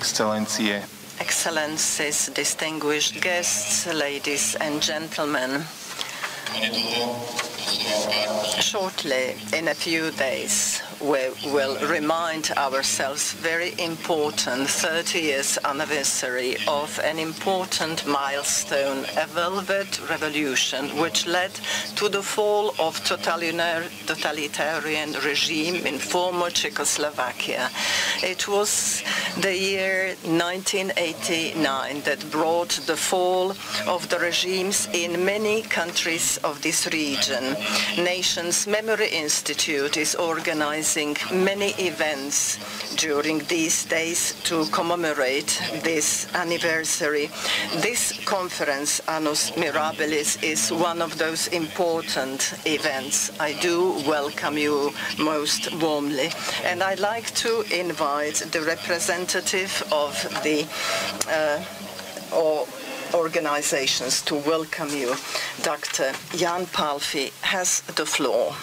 Excelencie. Excellencies, distinguished guests, ladies and gentlemen. Shortly, in a few days, we will remind ourselves very important 30 years anniversary of an important milestone, a velvet revolution, which led to the fall of totalitarian regime in former Czechoslovakia. It was the year 1989 that brought the fall of the regimes in many countries of this region. Nations Memory Institute is organizing many events during these days to commemorate this anniversary. This conference, Annus mirabilis, is one of those important events. I do welcome you most warmly, and I'd like to invite the representative of the organizations to welcome you. Dr. Jan Palfi has the floor.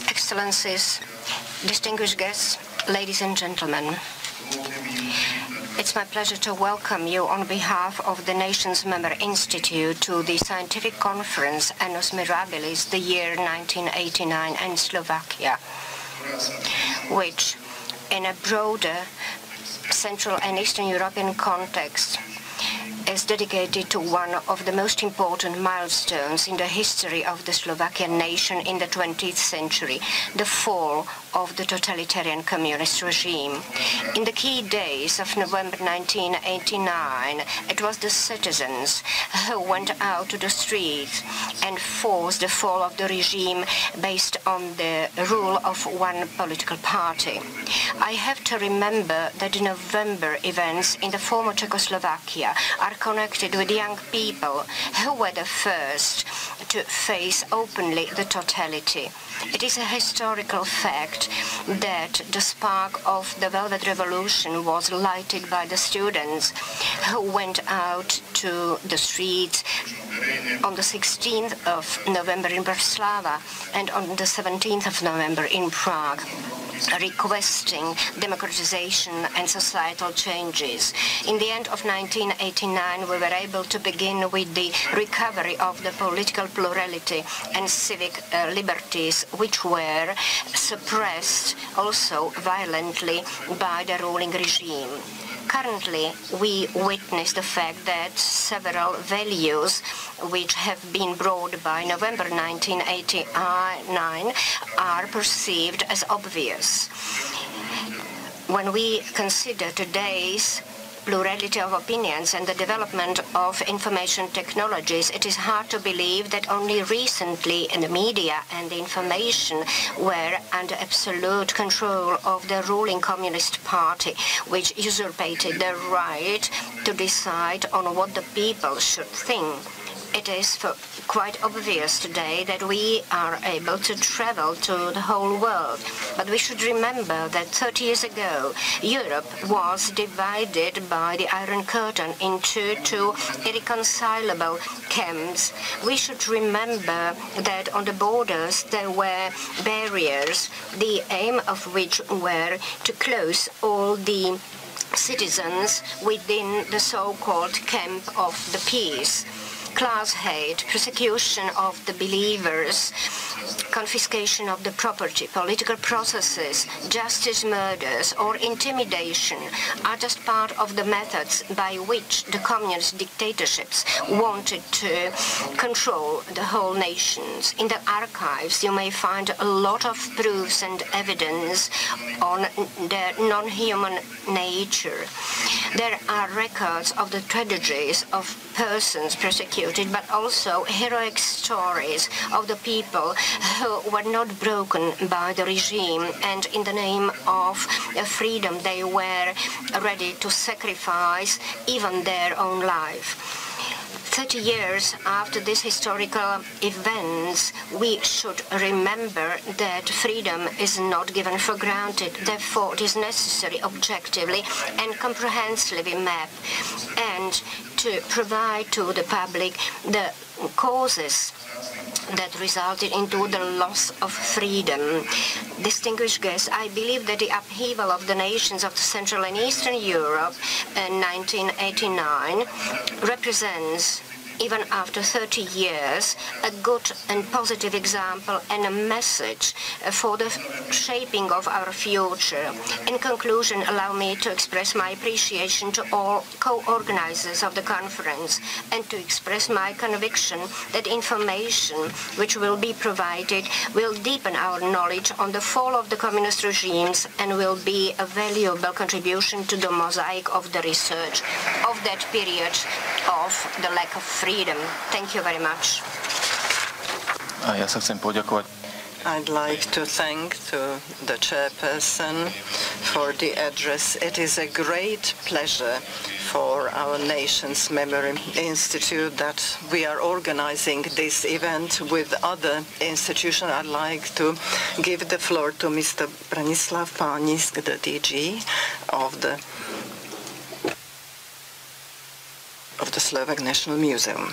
Excellencies, distinguished guests, ladies and gentlemen. It's my pleasure to welcome you on behalf of the Nations Member Institute to the scientific conference Annus mirabilis, the year 1989 in Slovakia, which, in a broader Central and Eastern European context, is dedicated to one of the most important milestones in the history of the Slovakian nation in the 20th century, the fall of the totalitarian communist regime. In the key days of November 1989, it was the citizens who went out to the streets and forced the fall of the regime based on the rule of one political party. I have to remember that the November events in the former Czechoslovakia are connected with young people who were the first to face openly the totality. It is a historical fact that the spark of the Velvet Revolution was lighted by the students who went out to the streets on the 16th of November in Bratislava and on the 17th of November in Prague, requesting democratization and societal changes. In the end of 1989, we were able to begin with the recovery of the political plurality and civic liberties, which were suppressed also violently by the ruling regime. Currently, we witness the fact that several values which have been brought by November 1989 are perceived as obvious. When we consider today's plurality of opinions and the development of information technologies, it is hard to believe that only recently the media and the information were under absolute control of the ruling Communist Party, which usurpated the right to decide on what the people should think. It is quite obvious today that we are able to travel to the whole world. But we should remember that 30 years ago, Europe was divided by the Iron Curtain into two irreconcilable camps. We should remember that on the borders there were barriers, the aim of which were to close all the citizens within the so-called camp of the peace. Class hate, persecution of the believers, confiscation of the property, political processes, justice murders, or intimidation are just part of the methods by which the communist dictatorships wanted to control the whole nations. In the archives, you may find a lot of proofs and evidence on their non-human nature. There are records of the tragedies of persons persecuted, but also heroic stories of the people who were not broken by the regime, and in the name of freedom they were ready to sacrifice even their own life. 30 years after these historical events, we should remember that freedom is not given for granted. Therefore, it is necessary objectively and comprehensively map and to provide to the public the causes that resulted into the loss of freedom. Distinguished guests, I believe that the upheaval of the nations of Central and Eastern Europe in 1989 represents, even after 30 years, a good and positive example and a message for the shaping of our future. In conclusion, allow me to express my appreciation to all co-organizers of the conference and to express my conviction that information which will be provided will deepen our knowledge on the fall of the communist regimes and will be a valuable contribution to the mosaic of the research of that period of the lack of freedom. Thank you very much. A ja sa chcem poďakovať. I'd like to thank the chairperson for the address. It is a great pleasure for our nation's Memory Institute that we are organizing this event with other institutions. I'd like to give the floor to Mr. Branislav Pánisk, the DG of the Slovak National Museum.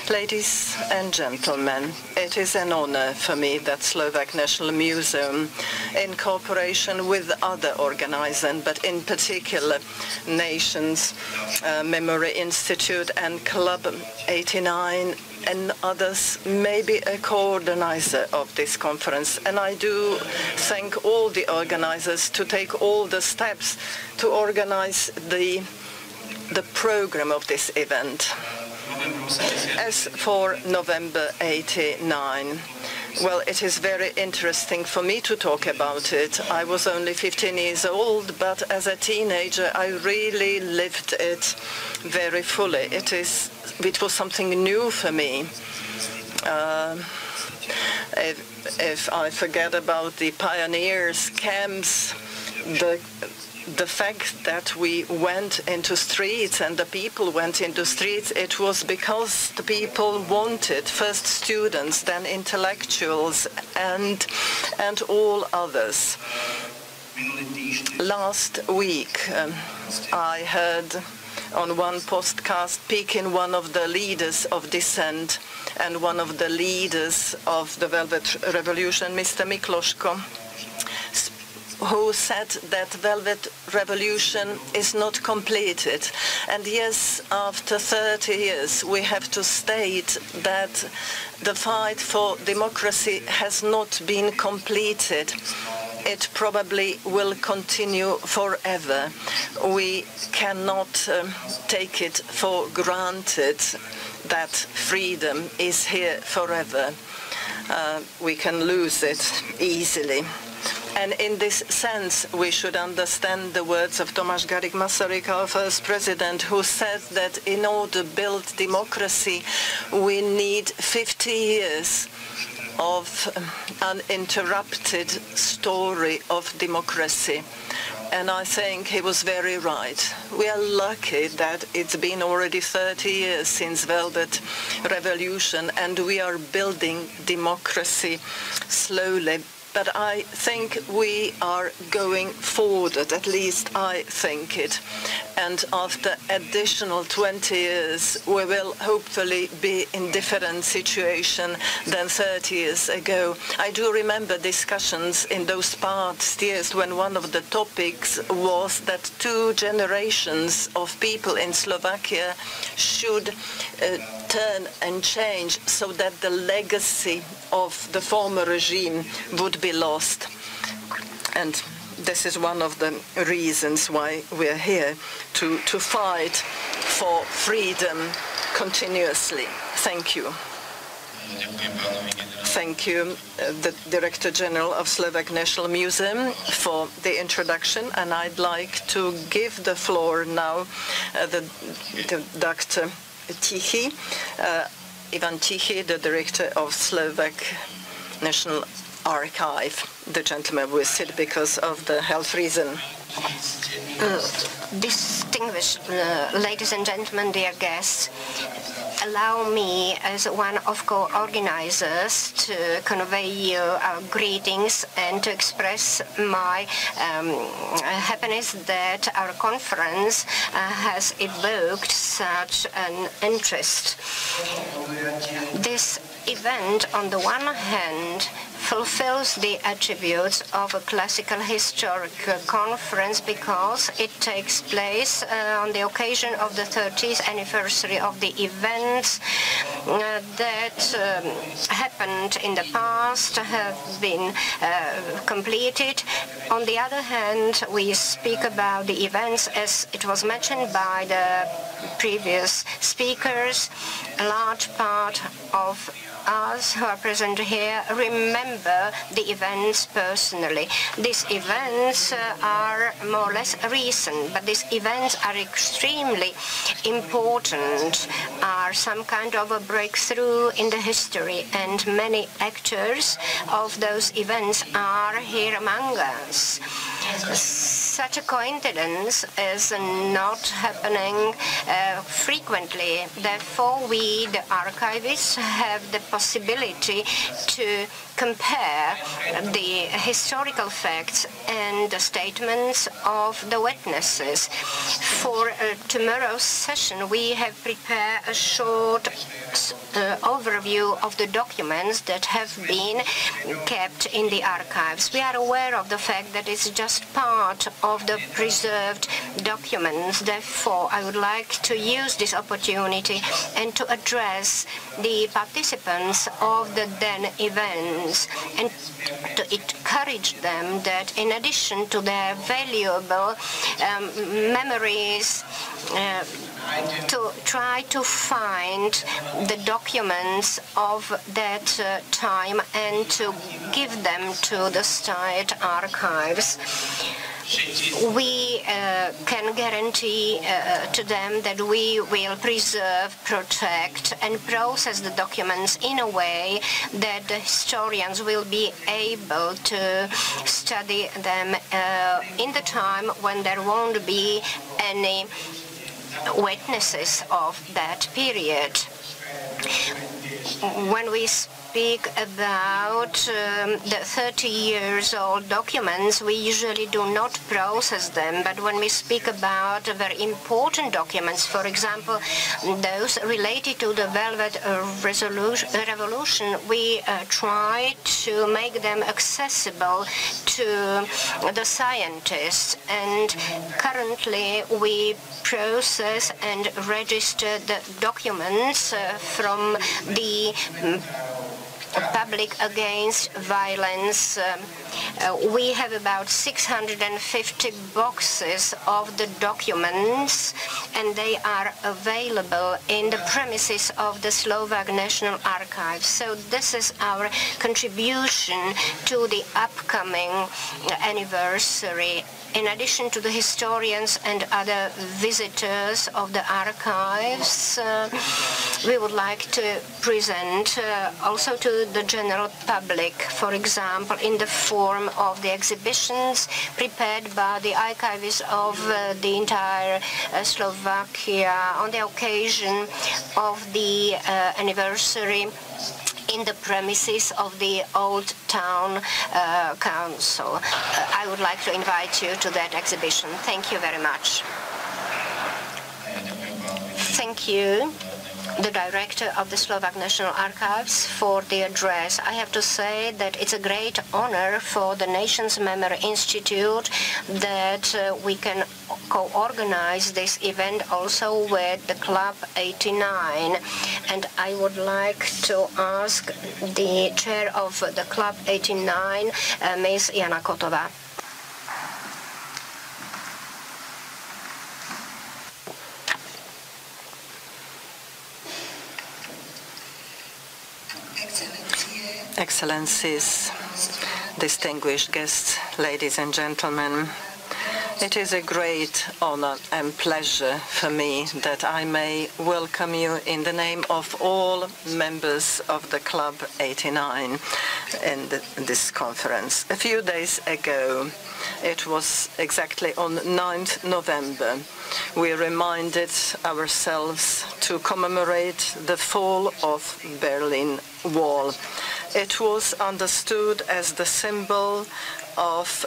Ladies and gentlemen, it is an honor for me that Slovak National Museum, in cooperation with other organizers, but in particular Nations Memory Institute and Club 89 and others, may be a co-organizer of this conference. And I do thank all the organizers to take all the steps to organize the program of this event. As for November 89, well, it is very interesting for me to talk about it. I was only 15 years old, but as a teenager, I really lived it very fully. It was something new for me. If I forget about the pioneers' camps, the fact that we went into streets and the people went into streets, it was because the people wanted, first students, then intellectuals, and all others. Last week, I heard on one podcast speaking one of the leaders of dissent and one of the leaders of the Velvet Revolution, Mr. Mikloško, who said that Velvet Revolution is not completed. And yes, after 30 years, we have to state that the fight for democracy has not been completed. It probably will continue forever. We cannot take it for granted that freedom is here forever. We can lose it easily. And in this sense, we should understand the words of Tomáš Garrigue Masaryk, our first president, who said that in order to build democracy, we need 50 years of uninterrupted story of democracy. And I think he was very right. We are lucky that it's been already 30 years since Velvet Revolution, and we are building democracy slowly. But I think we are going forward, at least I think it. And after additional 20 years, we will hopefully be in different situation than 30 years ago. I do remember discussions in those past years when one of the topics was that 2 generations of people in Slovakia should turn and change so that the legacy of the former regime would be lost. And this is one of the reasons why we are here, to fight for freedom continuously. Thank you. Thank you, the Director General of Slovak National Museum, for the introduction. And I'd like to give the floor now to Dr. Tichy, Ivan Tichy, the Director of Slovak National Archive. The gentleman will sit because of the health reason. Distinguished ladies and gentlemen, dear guests, allow me, as one of co-organizers, to convey you our greetings and to express my happiness that our conference has evoked such an interest. This event, on the one hand, fulfills the attributes of a classical historic conference because it takes place on the occasion of the 30th anniversary of the events that happened in the past, have been completed. On the other hand, we speak about the events, as it was mentioned by the previous speakers. A large part of us who are present here remember the events personally. These events are more or less recent, but these events are extremely important, are some kind of a breakthrough in the history, and many actors of those events are here among us. Such a coincidence is not happening frequently. Therefore, we, the archivists, have the possibility to compare the historical facts and the statements of the witnesses. For tomorrow's session, we have prepared a short overview of the documents that have been kept in the archives. We are aware of the fact that it's just part of the preserved documents. Therefore, I would like to use this opportunity and to address the participants of the then events and to encourage them that in addition to their valuable memories, to try to find the documents of that time and to give them to the state archives. We can guarantee to them that we will preserve, protect, and process the documents in a way that the historians will be able to study them in the time when there won't be any witnesses of that period. When we speak about the 30-year-old documents, we usually do not process them, but when we speak about very important documents, for example, those related to the Velvet Revolution, we try to make them accessible to the scientists, and currently we process and register the documents from the Public Against Violence. We have about 650 boxes of the documents, and they are available in the premises of the Slovak National Archives. So this is our contribution to the upcoming anniversary. In addition to the historians and other visitors of the archives, we would like to present also to the general public, for example, in the form of the exhibitions prepared by the archivists of the entire Slovakia on the occasion of the anniversary in the premises of the Old Town Council. I would like to invite you to that exhibition. Thank you very much. Thank you, the director of the Slovak National Archives, for the address. I have to say that it's a great honor for the Nations Memory Institute that we can co-organize this event also with the Club 89. And I would like to ask the chair of the Club 89, Ms. Jana Kotova. Excellencies, distinguished guests, ladies and gentlemen, it is a great honor and pleasure for me that I may welcome you in the name of all members of the Club 89 in this conference. A few days ago, It was exactly on 9th November. We reminded ourselves to commemorate the fall of Berlin Wall. It was understood as the symbol of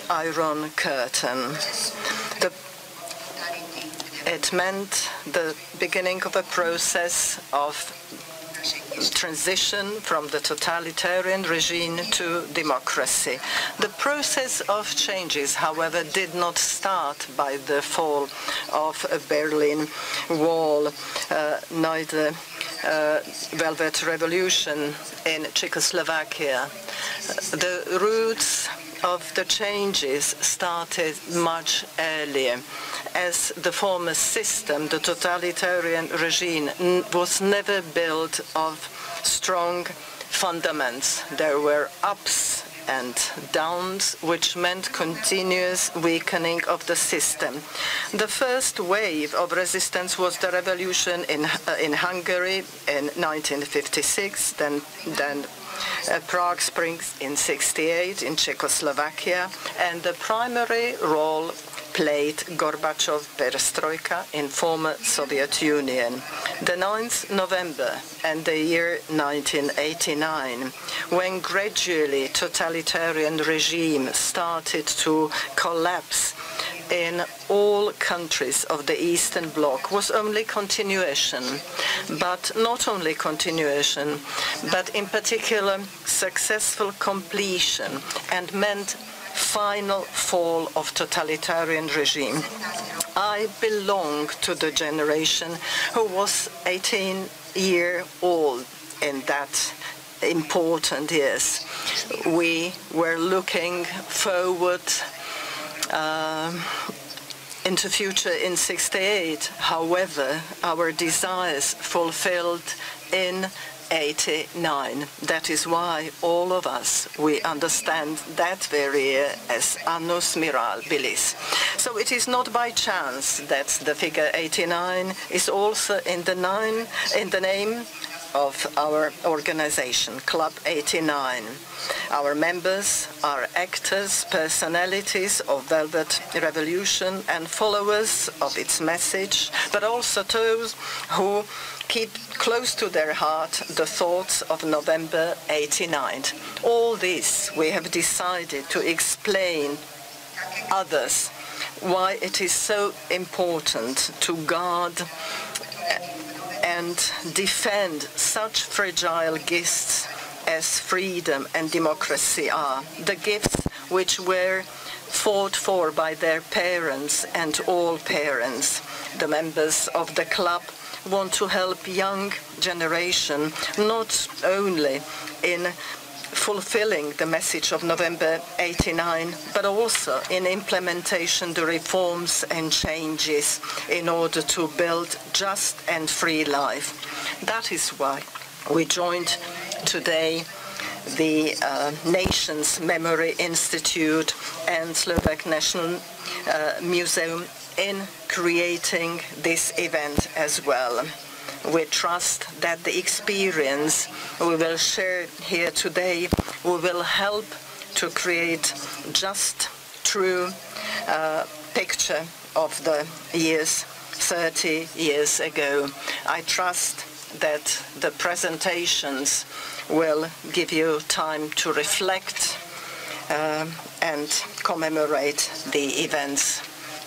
Iron Curtain. It meant the beginning of a process of transition from the totalitarian regime to democracy. The process of changes, however, did not start by the fall of a Berlin Wall, neither Velvet Revolution in Czechoslovakia. The roots of the changes started much earlier, as the former system, the totalitarian regime, was never built of strong fundaments. There were ups and downs, which meant continuous weakening of the system. The first wave of resistance was the revolution in Hungary in 1956, then Prague Springs in 1968 in Czechoslovakia, and the primary role played Gorbachev perestroika in former Soviet Union. The 9th November and the year 1989, when gradually totalitarian regime started to collapse in all countries of the Eastern Bloc, was only continuation, but not only continuation, but in particular successful completion, and meant final fall of totalitarian regime. I belong to the generation who was 18 years old in that important years. We were looking forward into future in 1968. However, our desires fulfilled in 1989. That is why all of us, we understand that very year as Annus mirabilis. So it is not by chance that the figure 89 is also in the name of our organization, Club 89. Our members are actors, personalities of Velvet Revolution and followers of its message, but also those who keep close to their heart the thoughts of November 89. All this we have decided to explain others why it is so important to guard and defend such fragile gifts as freedom and democracy are, the gifts which were fought for by their parents and all parents. The members of the club want to help young generation not only in fulfilling the message of November 89, but also in implementation the reforms and changes in order to build just and free life. That is why we joined today the Nations Memory Institute and Slovak National Museum in creating this event as well. We trust that the experience we will share here today will help to create just true picture of the years 30 years ago. I trust that the presentations will give you time to reflect and commemorate the events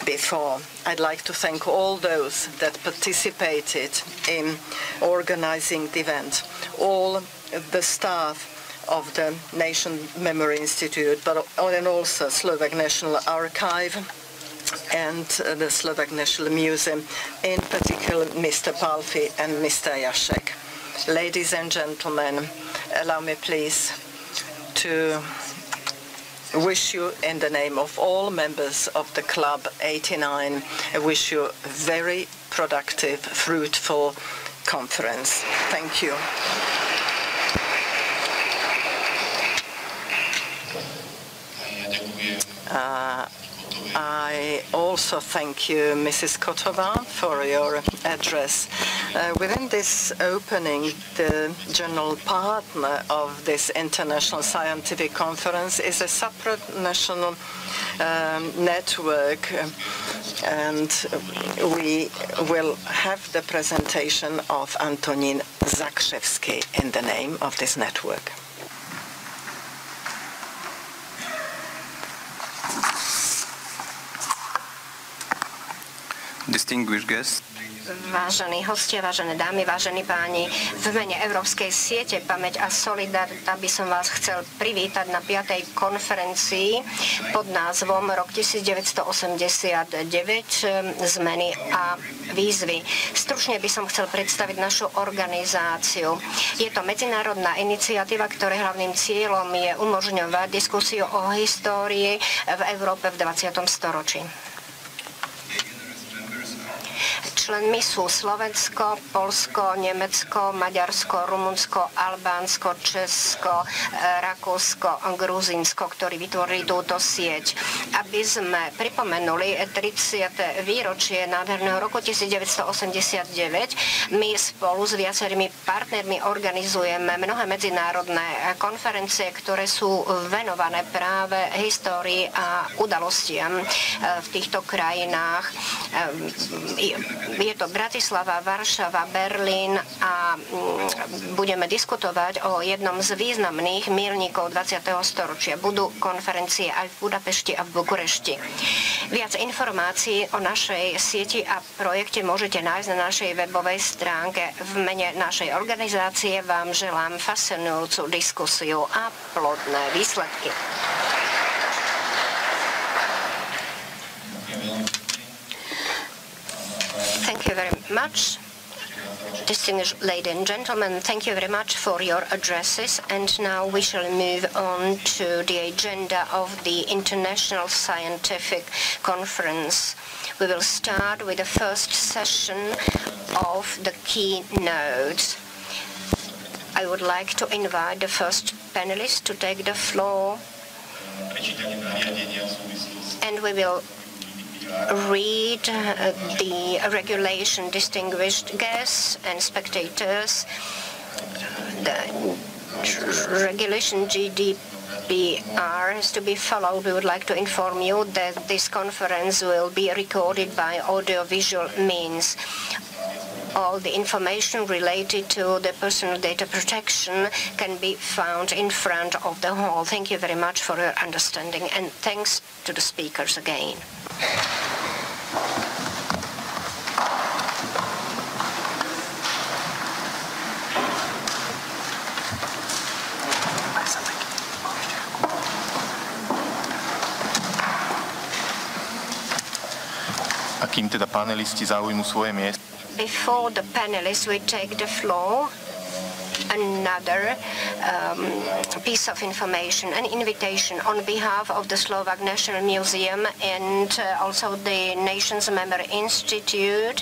before. I'd like to thank all those that participated in organizing the event, all the staff of the Nation Memory Institute, but and also Slovak National Archive and the Slovak National Museum, in particular Mr. Palfi and Mr. Jacek. Ladies and gentlemen, allow me please to wish you, in the name of all members of the Club 89, I wish you a very productive, fruitful conference. Thank you. I also thank you, Mrs. Kotova, for your address. Within this opening, the general partner of this international scientific conference is a supranational network, and we will have the presentation of Antonín Zakrzewski in the name of this network. Distinguished guests. Vážení hostia, vážené dámy, vážení páni, v mene Európskej siete Pamäť a solidarita by som vás chcel privítať na 5. konferencii pod názvom Rok 1989 zmeny a výzvy. Stručne by som chcel predstaviť našu organizáciu. Je to medzinárodná iniciatíva, ktorej hlavným cieľom je umožňovať diskusiu o histórii v Európe v 20. storočí. Členmi sú Slovensko, Poľsko, Nemecko, Maďarsko, Rumunsko, Albánsko, Česko, Rakúsko, Gruzínsko, ktorí vytvorili túto sieť. Aby sme pripomenuli 30. výročie nádherného roku 1989, my spolu s viacerými partnermi organizujeme mnohé medzinárodné konferencie, ktoré sú venované práve histórii a udalostiam v týchto krajinách. Je to Bratislava, Varšava, Berlín a budeme diskutovať o jednom z významných míľnikov 20. storočia. Budú konferencie aj v Budapešti a v Bukurešti. Viac informácií o našej sieti a projekte môžete nájsť na našej webovej stránke. V mene našej organizácie vám želám fascinujúcu diskusiu a plodné výsledky. Thank you very much. Distinguished ladies and gentlemen, thank you very much for your addresses. And now we shall move on to the agenda of the International Scientific Conference. We will start with the first session of the keynotes. I would like to invite the first panelist to take the floor. And we will read the regulation. Distinguished guests and spectators. The regulation GDPR has to be followed. We would like to inform you that this conference will be recorded by audio-visual means. All the information related to the personal data protection can be found in front of the hall. Thank you very much for your understanding, and thanks to the speakers again. A kým teda panelisti zaujmú svoje miesto. Before the panelists will take the floor, another piece of information, an invitation on behalf of the Slovak National Museum and also the Nations Member Institute.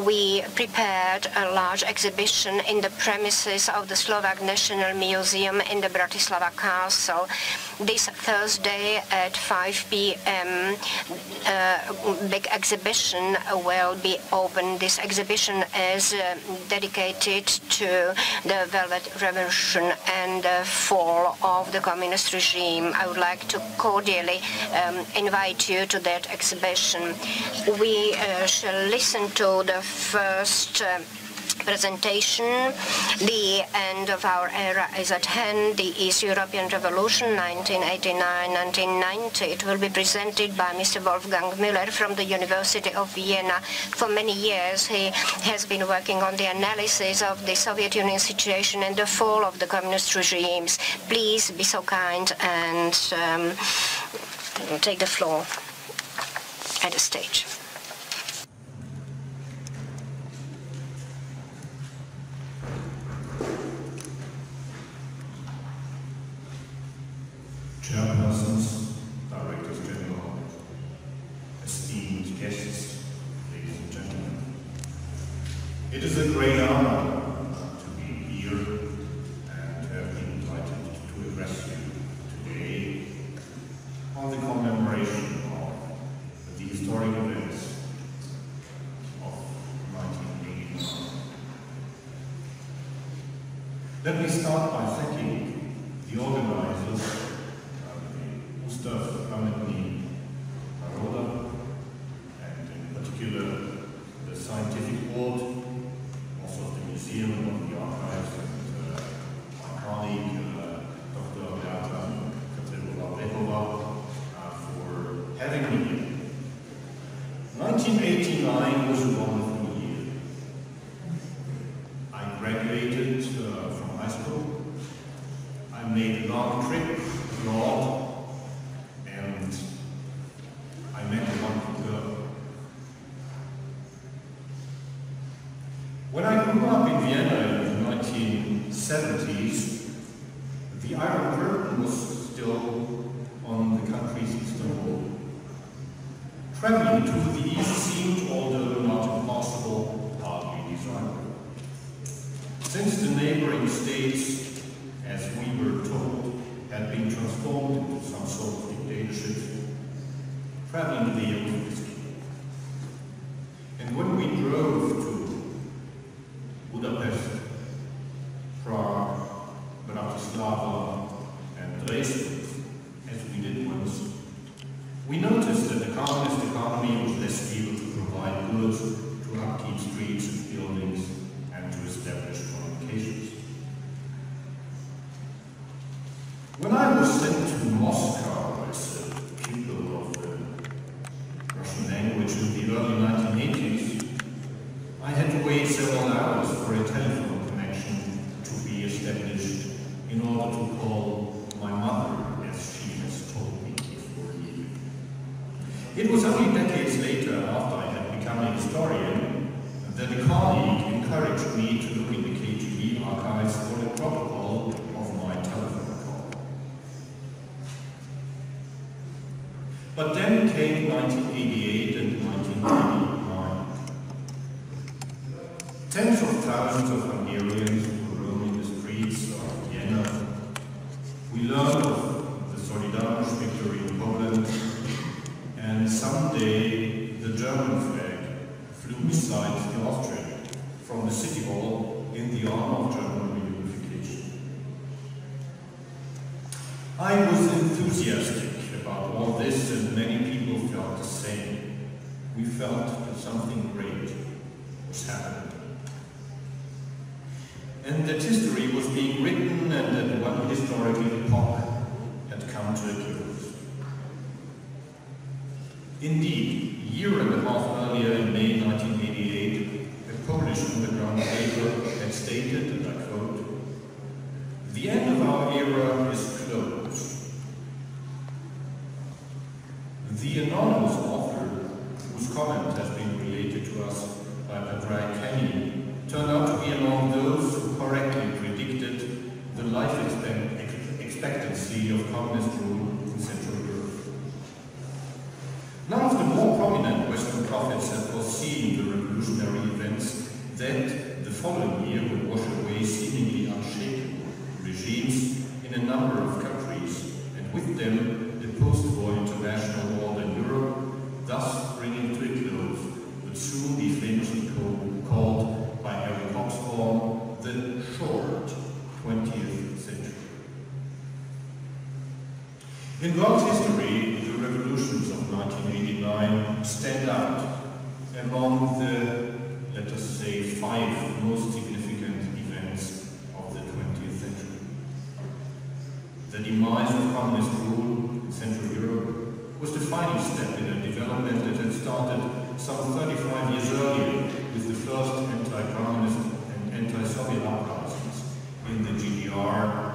We prepared a large exhibition in the premises of the Slovak National Museum in the Bratislava Castle. This Thursday at 5 p.m. Big exhibition will be open. This exhibition is dedicated to the Velvet Revolution and the fall of the communist regime. I would like to cordially invite you to that exhibition. We shall listen to the first presentation. The end of our era is at hand. The East European Revolution, 1989-1990. It will be presented by Mr. Wolfgang Müller from the University of Vienna. For many years, he has been working on the analysis of the Soviet Union situation and the fall of the communist regimes. Please be so kind and take the floor at the stage. Chairpersons, Directors General, esteemed guests, ladies and gentlemen. It is a great honor to be here and have been invited to address you today on the commemoration of the historic events Let me start by thanking the organizers, Gustav Amedny Parola, and in particular the scientific board, also of the Museum of the Archives, and my colleague, Dr. Beata Katerina for having me here. 1989 was a wonderful year. I graduated from high school. I made a long trip abroad, and I met a wonderful girl. When I grew up in Vienna in the 1970s, the Iron Curtain was still on the country's eastern wall. Traveling to the east seemed, although not impossible, hardly desirable. Since the neighboring states, as we were told, had been transformed into some sort of dictatorship, traveling there was risky. And when we drove to Budapest, Prague, Bratislava, and Dresden, as we did once, we noticed that the communist economy was less able to provide goods, to upkeep streets and buildings, and to establish communications. When I was sent to Moscow as a pupil of the Russian language in the early 1980s, I had to wait several hours for a telephone connection to be established in order to call my mother, as she has told me before leaving. It was only decades later, after I had become a historian, that a colleague encouraged me to look in the KGB archives for a protocol of my telephone call. But then came 1988 and 1989. Tens of thousands of Hungarians were roaming the streets of Vienna. We learned of the Solidarność victory in Poland, and someday the German flag flew beside the Austrian from the city hall in the honor of German reunification. I was enthusiastic about all this, and many people felt the same. We felt that something great was happening, and that history was being written, and that one historical epoch had come to a close. Indeed, a year and a half earlier, in May 1988, a Polish underground paper had stated, and I quote, "The end of our era is closed." The anonymous author, whose comment has been related to us by Patrick Kenny, turned out to be among those who correctly predicted the life expectancy of communist rule in Central Europe. None of the more prominent Western prophets had foreseen the revolutionary events that the following year would wash away seemingly unshaken regimes in a number of countries, and with them the post-war international order in Europe, thus bringing to a close would soon be famously called by Eric Hobsbawm the short 20th century. In world history, the revolutions of 1989 stand out among the, let us say, 5 most significant events of the 20th century. The demise of communist rule in Central Europe was the final step in a development that had started some 35 years earlier with the first anti-communist and anti-Soviet uprisings in the GDR,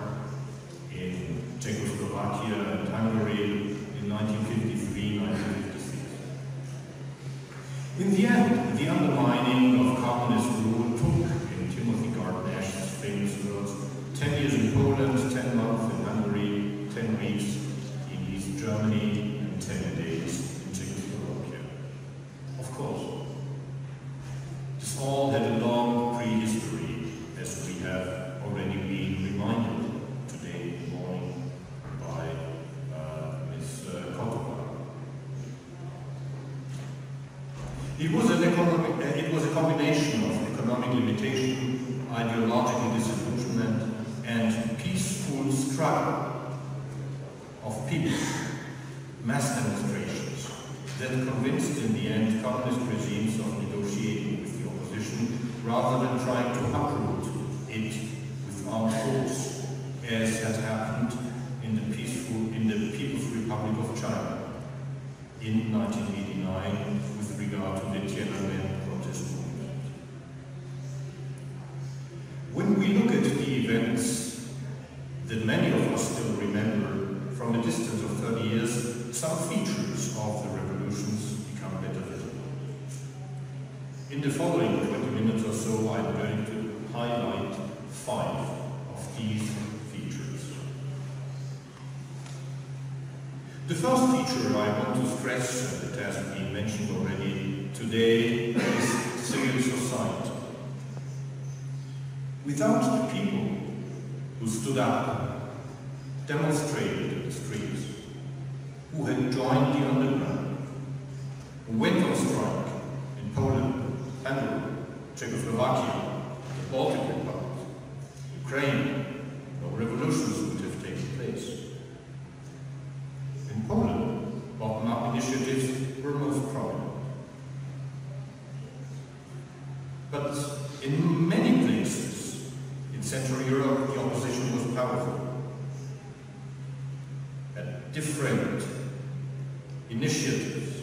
in Czechoslovakia and Hungary in 1953-1956. In the end, the undermining of communist rule took, in Timothy Garton-Ash's famous words, 10 years in Poland, 10 months in Hungary, 10 weeks in East Germany, and 10 days in Czechoslovakia. Of course, this all had a long prehistory, as we struggle of people, mass demonstrations, that convinced in the end communist regimes of negotiating with the opposition rather than trying to uproot it with armed force, as had happened in the People's Republic of China in 1989 with regard to the Tiananmen protest movement. When we look at the events that many of us still remember from a distance of 30 years, some features of the revolutions become better visible. In the following 20 minutes or so, I'm going to highlight 5 of these features. The first feature I want to stress, and it has been mentioned already today, is civil society. Without the people who stood up, demonstrated in the streets, who had joined the underground, who went on strike in Poland, Hungary, Czechoslovakia, the Baltic Republic, Ukraine, no revolutions would have taken place. In Poland, bottom-up initiatives were most prominent. But in many places in Central Europe, the opposition was powerful. Had different initiatives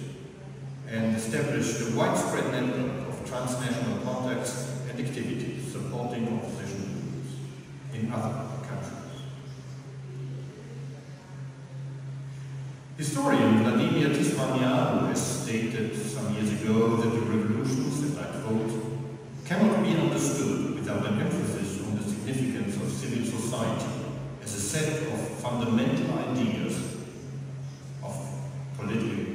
and established a widespread network of transnational contacts and activities supporting opposition movements in other countries. Historian Vladimir Tismanian has stated some years ago that the revolutions, and I quote, cannot be understood without an emphasis on the significance of civil society as a set of fundamental ideas of political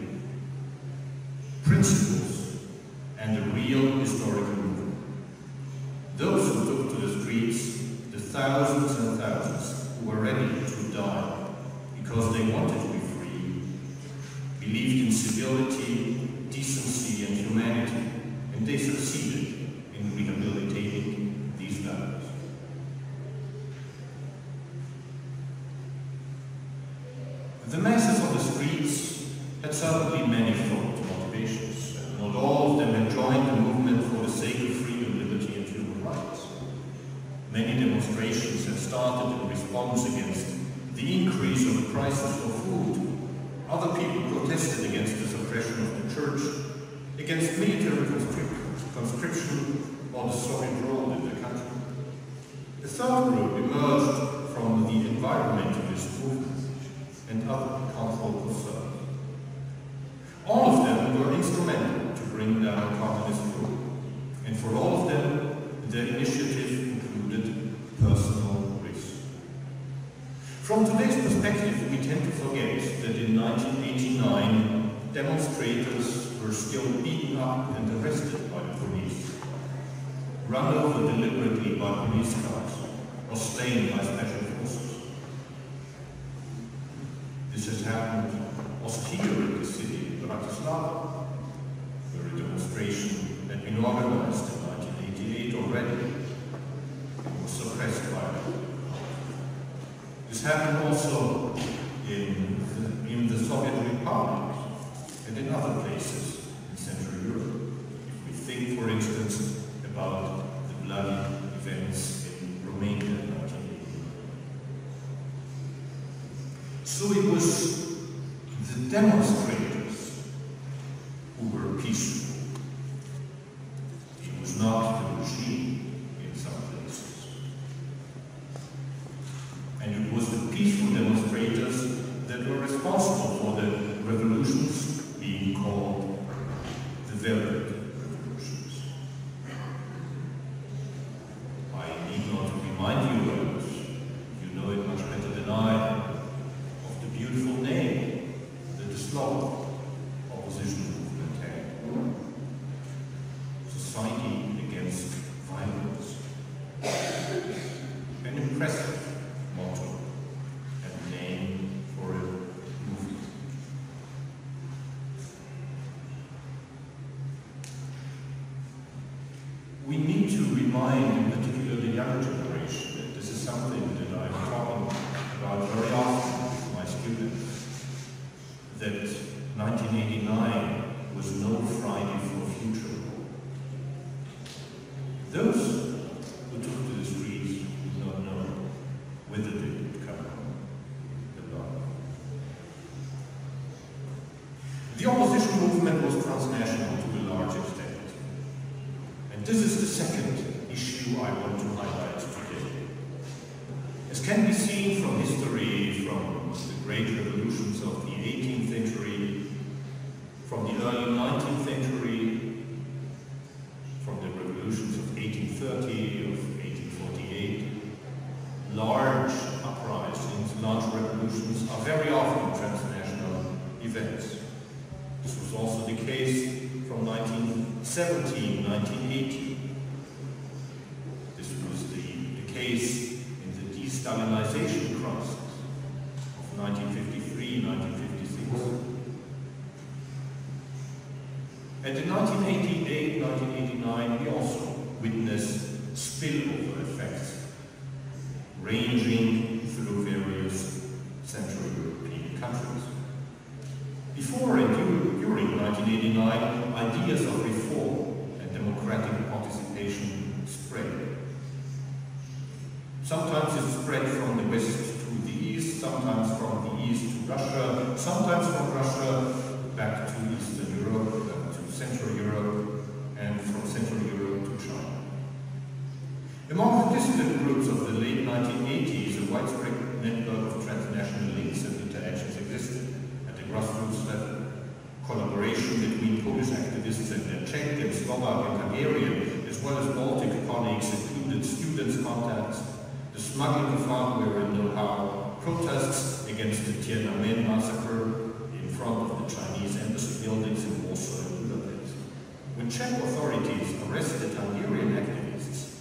principles and a real historical movement. Those who took to the streets, the thousands and thousands who were ready to die because they wanted to be free, believed in civility, decency and humanity, and they succeeded in rehabilitating these values. The masses on the streets had certainly manifold motivations, and not all of them had joined the movement for the sake of freedom, liberty and human rights. Many demonstrations had started in response against the increase of the prices for food. Other people protested against the suppression of the church, against military conscription or the Soviet role in the country. The third group emerged from the environmentalist movement and other cultural concerns. All of them were instrumental to bring down communist rule, and for all of them, their initiative included personal risk. From today's perspective, we tend to forget that in 1989, demonstrators were still beaten up and arrested by the police, run over deliberately by police cars, or slain by special forces. This has happened also here in the city of Bratislava, where a demonstration had been organized in 1988 already and was suppressed by it. This happened also in the Soviet Republic and in other places in Central Europe. If we think, for instance, about the bloody events in Romania in 1989. So it was the demonstrators who were peaceful. It was not the regime in some places. And it was the peaceful demonstrators that were responsible for the revolutions being called the Velvet Revolutions. I need not remind you, and you know it much better than I, of the beautiful name that the Slovak opposition movement had. Society Against Violence. An impressive motto and name for a movement. We need to remind, in particular, the younger generation that this is something that I'm talking about that 1989 was no Friday for future. Those who took to the streets did not know whether they would come alive. The opposition movement was transnational to a large extent. And this is the second issue I want to highlight today. As can be seen from history, from the great revolutions of the 18th century, from the early 19th century, from the revolutions of 1830, of 1848, large uprisings, large revolutions are very often transnational events. This was also the case from 1917, 1918. This was the case in the de-Stalinization crisis of 1953, 1956. And in 1988, 1989, we also witnessed spillover effects ranging through various Central European countries. Before and during 1989, ideas of reform and democratic participation spread. Sometimes it spread from the west to the east, sometimes from the east to Russia, sometimes from Russia back to Eastern Europe, to Central Europe, and from Central Europe to China. Among the dissident groups of the late 1980s, a widespread network of transnational links and interactions existed at the grassroots level. Collaboration between Polish activists and their Czech and Slovak and Hungarian, as well as Baltic colleagues, included students' contacts, the smuggling of hardware and know-how, protests against the Tiananmen massacre in front of the Chinese embassy buildings in Warsaw and Budapest. When Czech authorities arrested Hungarian activists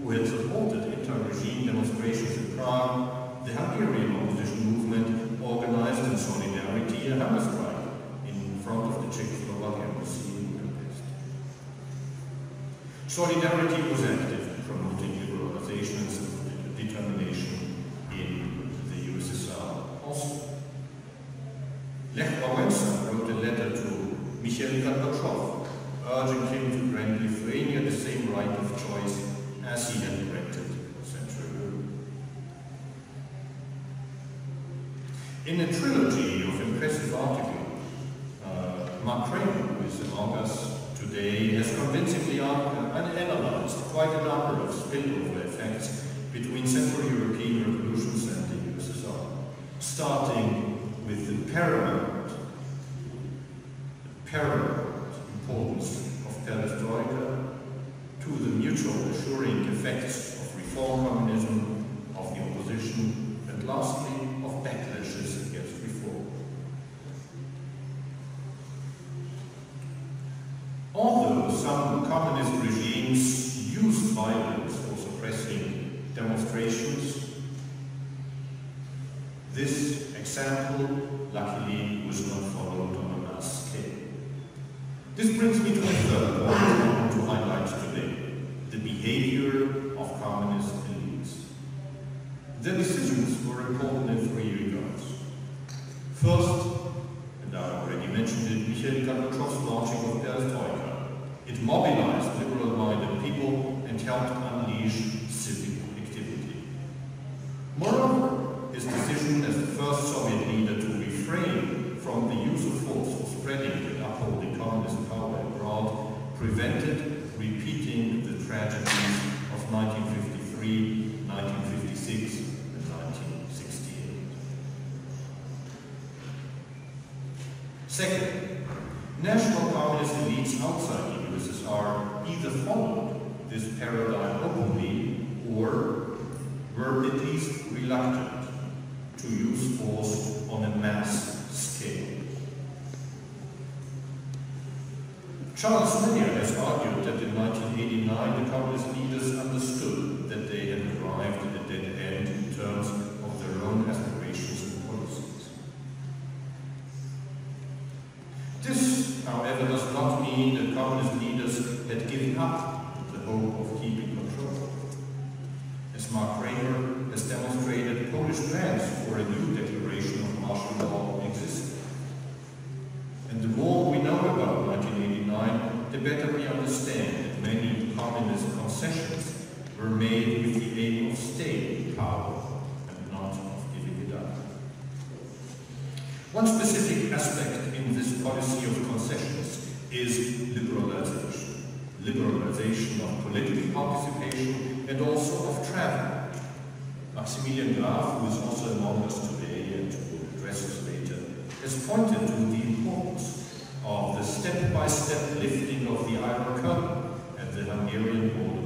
who had supported anti-regime demonstrations in Prague, the Hungarian opposition movement organized in solidarity a hammer strike in front of the Czech-Slovak embassy in Budapest. Solidarity was active, promoting liberalization and self-determination in the USSR also. Lech Wałęsa wrote a letter to Mikhail Gorbachev, urging him to grant Lithuania the same right of choice as he had granted Central Europe. In a trilogy of impressive articles, Mark Kramer, who is among us today, has convincingly analyzed quite a number of spillover effects between Central European revolutions and the USSR, starting with the paramount importance of perestroika to the mutual assuring effects of reform communism, of the opposition, and lastly, of backlashes against reform. Although some communist regimes used violence for suppressing demonstrations, this example, luckily, was not followed on a mass scale. This brings me to the third point I want to highlight today, the behavior of communist elites. Their decisions were important in three regards. First, and I already mentioned it, Mikhail Gorbachev's launching of perestroika. It mobilized liberal-minded people and helped unleash civic activity. Moreover, his decision as the first Soviet leader to refrain from the use of force for spreading and upholding communist power abroad prevented repeating the tragedies of 1953, 1956, and 1968. Second, national communist elites outside the USSR either followed this paradigm openly or were at least reluctant to use force on a mass scale. Charles Meyer has argued that in 1989 the communist leaders understood that they had arrived at a dead end in terms of their own aspirations and policies. This, however, does not mean that communist leaders had given up the hope of keeping control. As Mark Kramer has demonstrated, Polish plans for a new declaration of martial law existed. the better we understand that many communist concessions were made with the aim of staying in power and not of giving it up. One specific aspect in this policy of concessions is liberalization. Liberalization of political participation and also of travel. Maximilian Graf, who is also among us today and will address us later, has pointed to the importance of the step-by-step lifting of the Iron Curtain at the Hungarian border